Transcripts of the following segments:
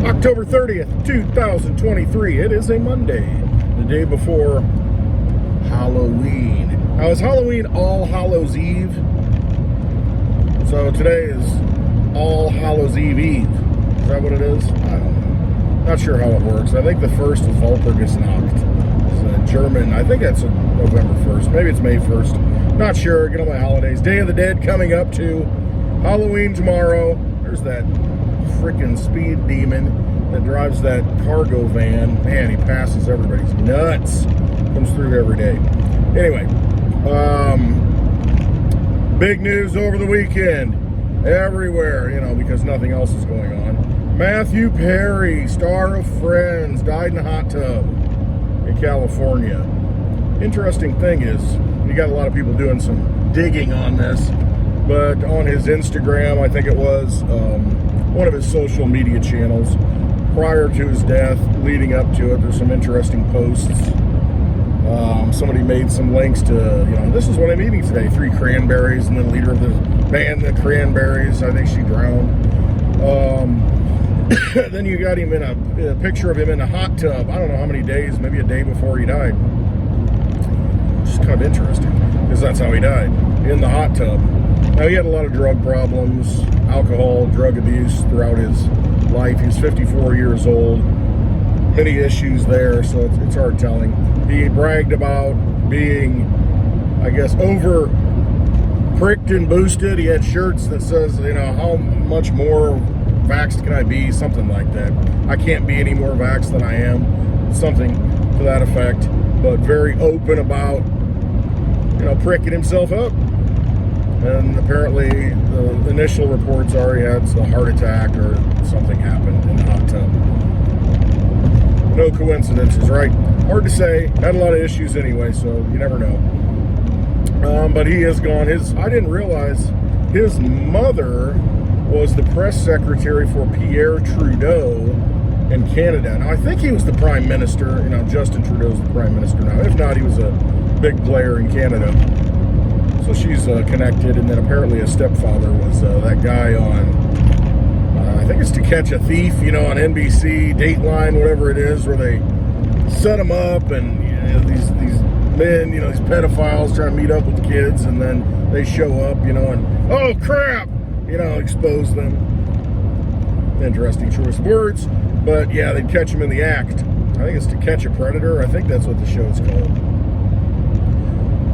October 30th, 2023. It is a Monday, the day before Halloween. Now, is Halloween All Hallows Eve? So today is All Hallows Eve Eve. Is that what it is? I don't know. Not sure how it works. I think the first is Walpurgisnacht. It's a German. I think that's November 1st. Maybe it's May 1st. Not sure. Get on my holidays. Day of the Dead coming up too. Halloween tomorrow. There's that freaking speed demon that drives that cargo van. Man, he passes everybody. He's nuts. Comes through every day. Anyway, big news over the weekend. Everywhere, you know, because nothing else is going on. Matthew Perry, star of Friends, died in a hot tub in California. Interesting thing is, you got a lot of people doing some digging on this, but on his Instagram, I think it was, one of his social media channels, prior to his death, leading up to it, there's some interesting posts. Somebody made some links to, you know, this is what I'm eating today, 3 cranberries, and then the leader of the band, the Cranberries, I think she drowned. Then you got him in a picture of him in a hot tub, I don't know how many days, maybe a day before he died. It's kind of interesting, because that's how he died, in the hot tub. Now, he had a lot of drug problems, alcohol, drug abuse throughout his life. He was 54 years old. Many issues there, so it's hard telling. He bragged about being, I guess, over pricked and boosted. He had shirts that says, you know, how much more vaxxed can I be? Something like that. I can't be any more vaxxed than I am. Something to that effect. But very open about, you know, pricking himself up. And apparently the initial reports are he had a heart attack or something happened in the hot tub. No coincidences, right? Hard to say. Had a lot of issues anyway, so you never know. But he is gone. I didn't realize his mother was the press secretary for Pierre Trudeau in Canada. Now, I think he was the prime minister. You know, Justin Trudeau's the prime minister now. If not, he was a big player in Canada. So she's connected, and then apparently his stepfather was that guy on, I think it's To Catch a Thief, you know, on NBC, Dateline, whatever it is, where they set them up, and you know, these men, you know, these pedophiles trying to meet up with the kids, and then they show up, you know, and, oh crap, you know, expose them. Interesting choice of words, but yeah, they'd catch them in the act. I think it's To Catch a Predator. I think that's what the show's called.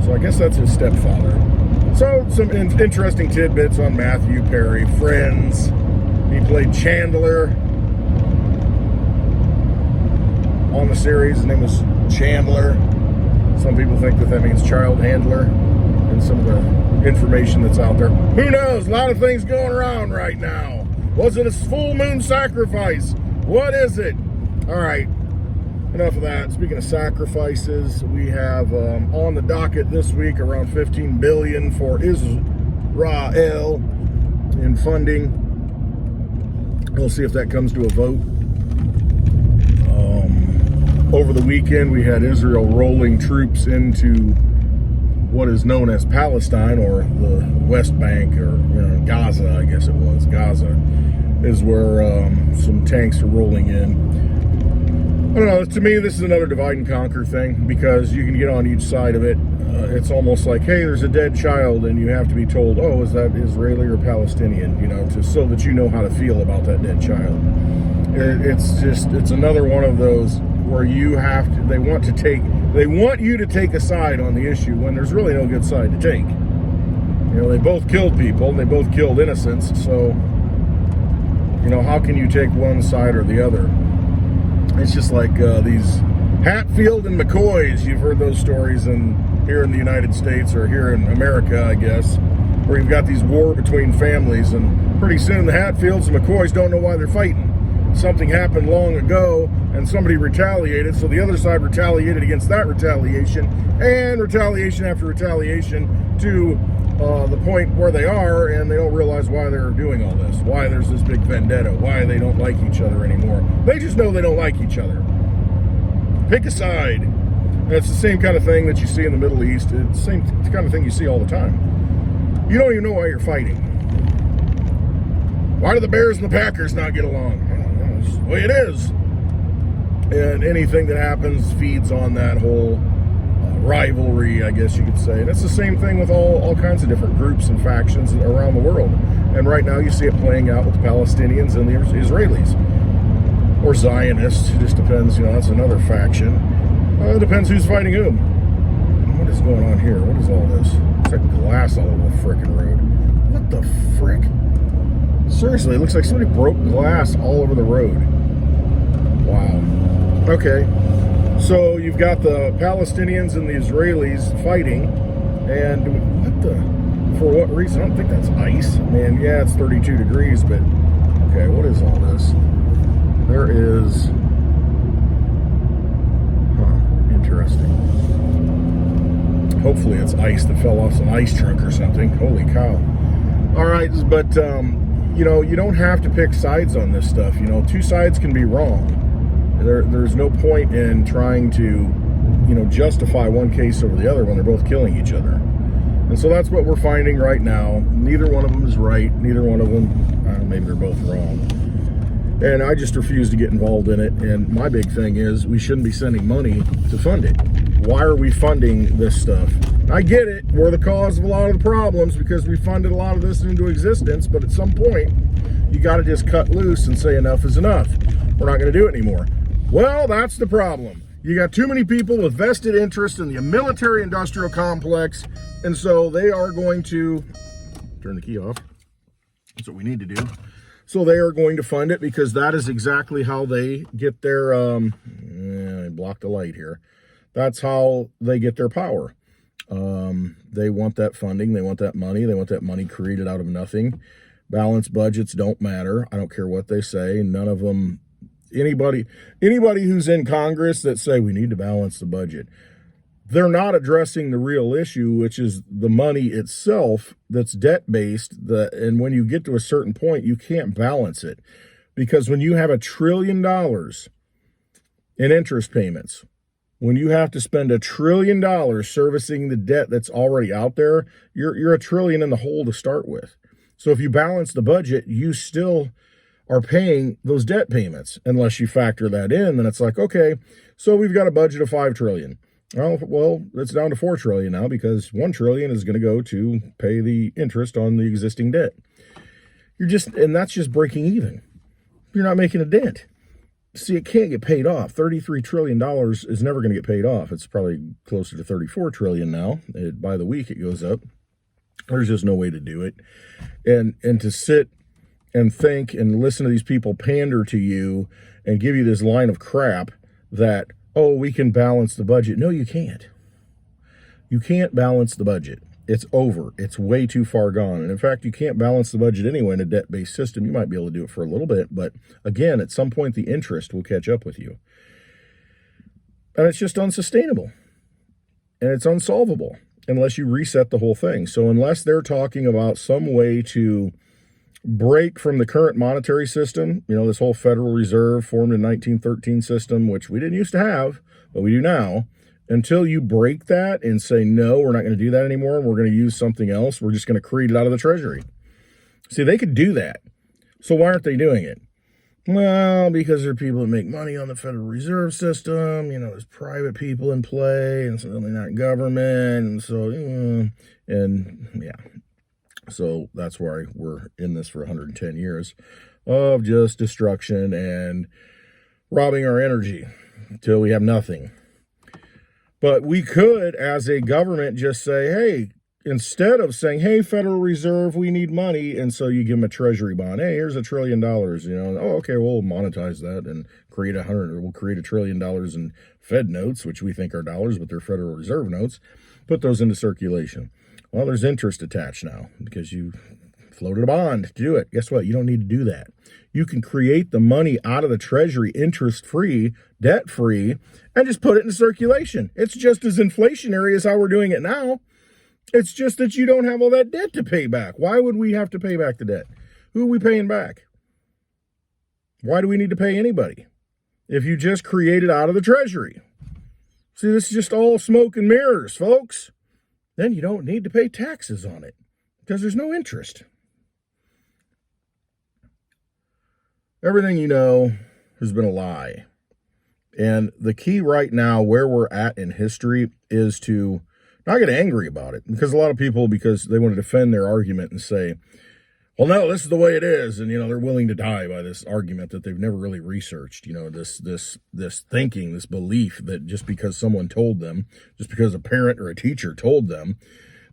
So I guess that's his stepfather. So some interesting tidbits on Matthew Perry. Friends. He played Chandler on the series. His name was Chandler. Some people think that means child handler, and some of the information that's out there. Who knows? A lot of things going around right now. Was it a full moon sacrifice? What is it? All right. Enough of that. Speaking of sacrifices, we have on the docket this week around $15 billion for Israel in funding. We'll see if that comes to a vote. Over the weekend, we had Israel rolling troops into what is known as Palestine, or the West Bank, or you know, Gaza, I guess it was. Gaza is where some tanks are rolling in. I don't know, to me this is another divide and conquer thing, because you can get on each side of it. It's almost like, hey, there's a dead child, and you have to be told, oh, is that Israeli or Palestinian, you know, so that you know how to feel about that dead child. It's another one of those where you have to, they want you to take a side on the issue when there's really no good side to take. You know, they both killed people, and they both killed innocents, so, you know, how can you take one side or the other? It's just like these Hatfield and McCoys. You've heard those stories here in the United States, or here in America, I guess, where you've got these war between families, and pretty soon the Hatfields and McCoys don't know why they're fighting. Something happened long ago, and somebody retaliated, so the other side retaliated against that retaliation, and retaliation after retaliation to the point where they are, and they don't realize why they're doing all this, why there's this big vendetta, why they don't like each other anymore. They just know they don't like each other. Pick a side. And it's the same kind of thing that you see in the Middle East. It's the same kind of thing you see all the time. You don't even know why you're fighting. Why do the Bears and the Packers not get along? I don't know. it's the way it is. And anything that happens feeds on that whole rivalry, I guess you could say. And it's the same thing with all kinds of different groups and factions around the world. And right now you see it playing out with the Palestinians and the Israelis. Or Zionists, it just depends, that's another faction. It depends who's fighting whom. What is going on here? What is all this? It's like glass all over the frickin' road. What the frick? Seriously, it looks like somebody broke glass all over the road. Wow. Okay. So you've got the Palestinians and the Israelis fighting, and for what reason? I don't think that's ice. I mean, yeah, it's 32 degrees, but okay, what is all this? There is, interesting. Hopefully it's ice that fell off some ice trunk or something. Holy cow. All right, but, you don't have to pick sides on this stuff. Two sides can be wrong. There's no point in trying to, justify one case over the other when they're both killing each other. And so that's what we're finding right now. Neither one of them is right. Neither one of them, maybe they're both wrong. And I just refuse to get involved in it. And my big thing is we shouldn't be sending money to fund it. Why are we funding this stuff? I get it. We're the cause of a lot of the problems because we funded a lot of this into existence. But at some point, you got to just cut loose and say enough is enough. We're not going to do it anymore. Well, that's the problem. You got too many people with vested interest in the military-industrial complex. And so they are going to turn the key off. That's what we need to do. So they are going to fund it because that is exactly how they get their, I blocked the light here. That's how they get their power. They want that funding. They want that money. They want that money created out of nothing. Balanced budgets don't matter. I don't care what they say. None of them, anybody who's in Congress that say we need to balance the budget, they're not addressing the real issue, which is the money itself that's debt-based. And when you get to a certain point, you can't balance it. Because when you have $1 trillion in interest payments, when you have to spend $1 trillion servicing the debt that's already out there, you're $1 trillion in the hole to start with. So if you balance the budget, you still are paying those debt payments. Unless you factor that in, then it's like, okay, so we've got a budget of $5 trillion. Well, it's down to $4 trillion now because $1 trillion is going to go to pay the interest on the existing debt. And that's just breaking even. You're not making a dent. See, it can't get paid off. $33 trillion is never going to get paid off. It's probably closer to $34 trillion now. By the week, it goes up. There's just no way to do it. And to sit and think and listen to these people pander to you and give you this line of crap that, oh, we can balance the budget. No, you can't. You can't balance the budget. It's over. It's way too far gone. And in fact, you can't balance the budget anyway in a debt-based system. You might be able to do it for a little bit, but again, at some point, the interest will catch up with you. And it's just unsustainable. And it's unsolvable unless you reset the whole thing. So unless they're talking about some way to break from the current monetary system, this whole Federal Reserve formed in 1913 system, which we didn't used to have, but we do now, until you break that and say, no, we're not going to do that anymore, and we're going to use something else, we're just going to create it out of the Treasury. See, they could do that. So why aren't they doing it? Well, because there are people that make money on the Federal Reserve System, there's private people in play, and so they're not government, and so, yeah. So that's why we're in this for 110 years of just destruction and robbing our energy until we have nothing. But we could, as a government, just say, hey, instead of saying, hey, Federal Reserve, we need money, and so you give them a treasury bond. Hey, here's $1 trillion. Oh, okay, we'll monetize that and we'll create $1 trillion in Fed notes, which we think are dollars, but they're Federal Reserve notes. Put those into circulation. Well, there's interest attached now because you floated a bond to do it. Guess what? You don't need to do that. You can create the money out of the Treasury interest-free, debt-free, and just put it into circulation. It's just as inflationary as how we're doing it now. It's just that you don't have all that debt to pay back. Why would we have to pay back the debt? Who are we paying back? Why do we need to pay anybody if you just create it out of the Treasury? See, this is just all smoke and mirrors, folks. Then you don't need to pay taxes on it because there's no interest. Everything you know has been a lie. And the key right now, where we're at in history, is to not get angry about it. Because a lot of people, because they want to defend their argument and say, well, no, this is the way it is. And, they're willing to die by this argument that they've never really researched, this thinking, this belief that just because someone told them, just because a parent or a teacher told them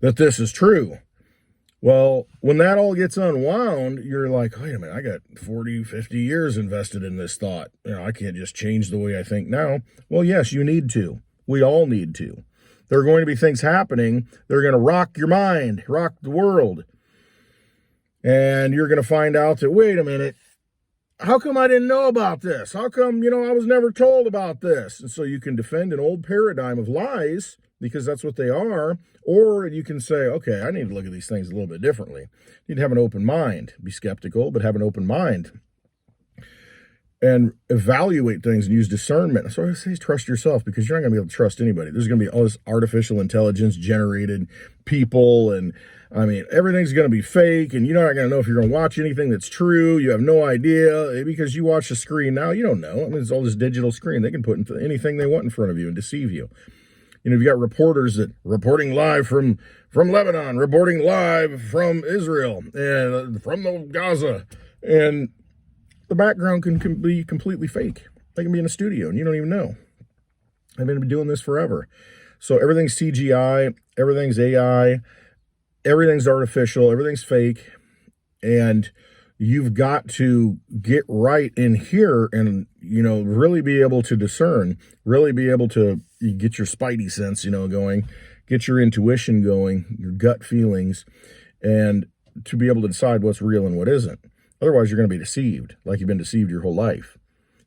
that this is true. Well, when that all gets unwound, you're like, wait a minute, I got 40, 50 years invested in this thought. I can't just change the way I think now. Well, yes, you need to. We all need to. There are going to be things happening that are going to rock your mind, rock the world. And you're going to find out that, wait a minute, how come I didn't know about this? How come, I was never told about this? And so you can defend an old paradigm of lies, because that's what they are. Or you can say, okay, I need to look at these things a little bit differently. You need to have an open mind. Be skeptical, but have an open mind. And evaluate things and use discernment. So I say trust yourself, because you're not going to be able to trust anybody. There's going to be all this artificial intelligence generated people, and everything's going to be fake, and you're not going to know if you're going to watch anything that's true. You have no idea, because you watch the screen now. You don't know. It's all this digital screen. They can put anything they want in front of you and deceive you. You've got reporters that reporting live from Lebanon, reporting live from Israel, and from the Gaza, and the background can be completely fake. They can be in a studio, and you don't even know. I've been doing this forever. So everything's CGI, everything's AI, everything's artificial, everything's fake, and you've got to get right in here and, really be able to discern, really be able to get your spidey sense, going, get your intuition going, your gut feelings, and to be able to decide what's real and what isn't. Otherwise, you're going to be deceived, like you've been deceived your whole life.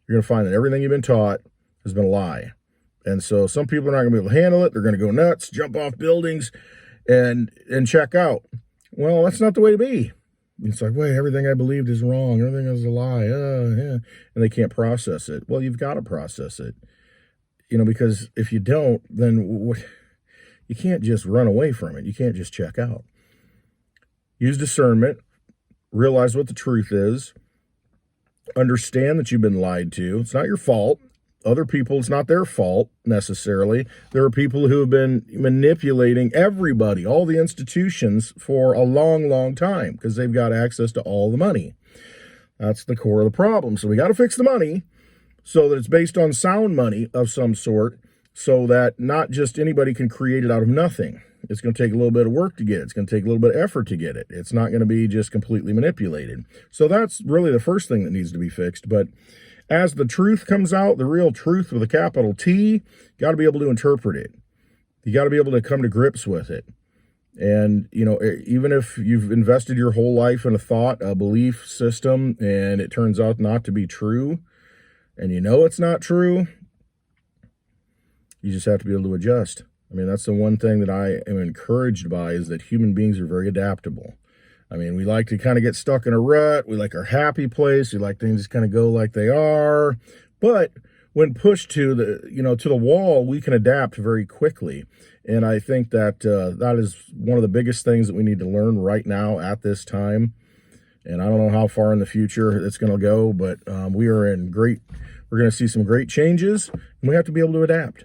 You're going to find that everything you've been taught has been a lie. And so some people are not going to be able to handle it. They're going to go nuts, jump off buildings, and check out. Well, that's not the way to be. It's like, wait, everything I believed is wrong. Everything is a lie. Yeah. And they can't process it. Well, you've got to process it. Because if you don't, then you can't just run away from it. You can't just check out. Use discernment. Realize what the truth is. Understand that you've been lied to. It's not your fault. Other people, it's not their fault necessarily. There are people who have been manipulating everybody, all the institutions, for a long, long time, because they've got access to all the money. That's the core of the problem. So we got to fix the money so that it's based on sound money of some sort, so that not just anybody can create it out of nothing. It's going to take a little bit of work to get it. It's going to take a little bit of effort to get it. It's not going to be just completely manipulated. So that's really the first thing that needs to be fixed. But as the truth comes out, the real truth with a capital T, you got to be able to interpret it. You got to be able to come to grips with it. And, even if you've invested your whole life in a thought, a belief system, and it turns out not to be true, and it's not true, you just have to be able to adjust. That's the one thing that I am encouraged by, is that human beings are very adaptable. We like to kind of get stuck in a rut. We like our happy place. We like things to kind of go like they are. But when pushed to the wall, we can adapt very quickly. And I think that that is one of the biggest things that we need to learn right now at this time. And I don't know how far in the future it's going to go, but we're going to see some great changes, and we have to be able to adapt.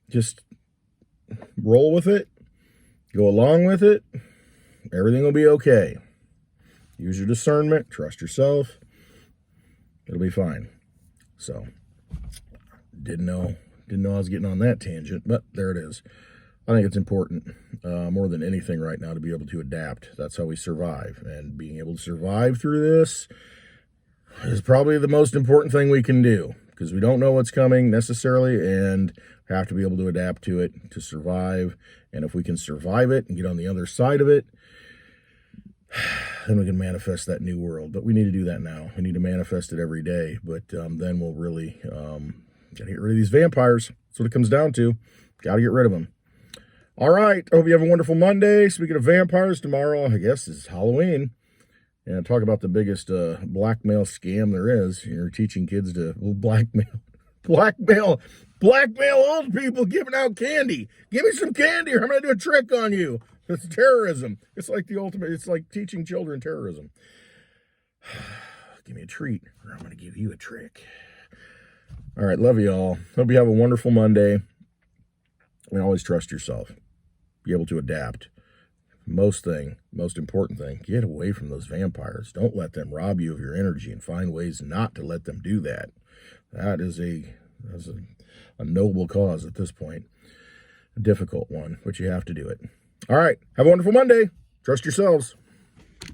Just roll with it, go along with it. Everything will be okay. Use your discernment, trust yourself. It'll be fine. So, didn't know I was getting on that tangent, but there it is. I think it's important, more than anything right now, to be able to adapt. That's how we survive. And being able to survive through this is probably the most important thing we can do, because we don't know what's coming necessarily, and have to be able to adapt to it to survive. And if we can survive it and get on the other side of it, then we can manifest that new world. But we need to do that now. We need to manifest it every day. But then we'll really got to get rid of these vampires. That's what it comes down to. Got to get rid of them. All right. I hope you have a wonderful Monday. Speaking of vampires, tomorrow, I guess, is Halloween. And talk about the biggest blackmail scam there is. You're teaching kids to blackmail old people giving out candy. Give me some candy or I'm going to do a trick on you. It's terrorism. It's like the ultimate. It's like teaching children terrorism. Give me a treat or I'm going to give you a trick. All right, love you all. Hope you have a wonderful Monday. And always trust yourself. Be able to adapt. Most important thing, get away from those vampires. Don't let them rob you of your energy, and find ways not to let them do that. That is a noble cause at this point. A difficult one, but you have to do it. All right, have a wonderful Monday. Trust yourselves.